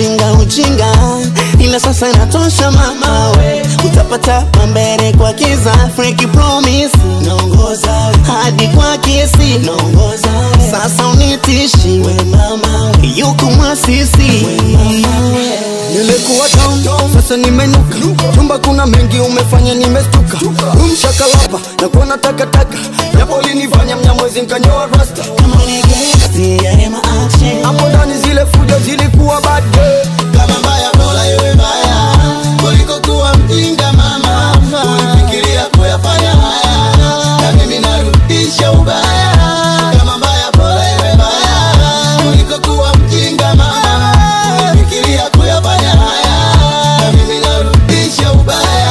ujinga ila sasa inatosha mama we. Utapata pambere kwa kiza, Frankie promise naongoza hadi kwa kesi naongoza. Sasa unitishi we mama, yuko mwasisi we mama. Nilikuwa down, sasa nimenuka. Chumba kuna mengi umefanya nimestuka. Umshakalapa na kuona takataka, japo ulinifanya mnyamwezi nkanyoa rasta. Kama unigezi ya hema action, hapo ndani zile fujo zilikuwa bad girl. Kama mbaya bora iwe mbaya kuliko kuwa mjinga mama. Ulifikiria kuyafanya haya na mimi narudisha ubaya. Kama mbaya bora iwe mbaya kuliko kuwa mjinga mama. Ulifikiria kuyafanya haya na mimi narudisha ubaya.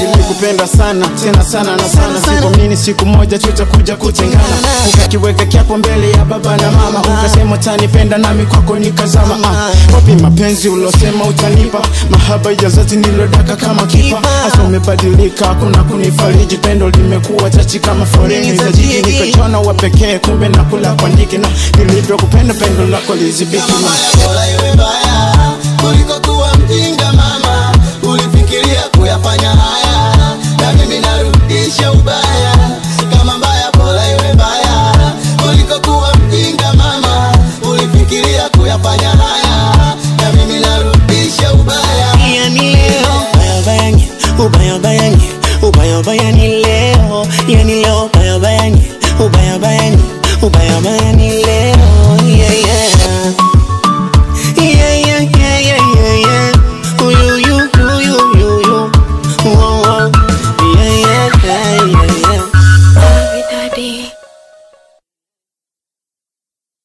Nilikupenda sana, tena sana na sana. Sikuamini siku moja tutakuja kutengana. Ukakiweka kiapo mbele ya baba na mama, ukasema utanipenda nami kwako nikazama. Wapi mapenzi ulosema utanipa, mahaba ya zati nilodaka kama kipa. Asa umebadilika, hakuna kunifariji, pendo limekuwa chachi kama foreni za jiji. Nikachona wa pekee, kumbe nakula kwa ndiki, na nilivyo kupenda pendo lako lizibiki. Kama mbaya bora iwe mbaya kuliko kuwa mjinga mama. Ulifikiria kuyafanya haya na mimi narudisha ubaya. Kama mbaya bora iwe mbaya kuliko kuwa mjinga mama. Ulifikiria kuyafanya haya na mimi narudisha ubaya. Yani leo ubaya ni leo, yani leo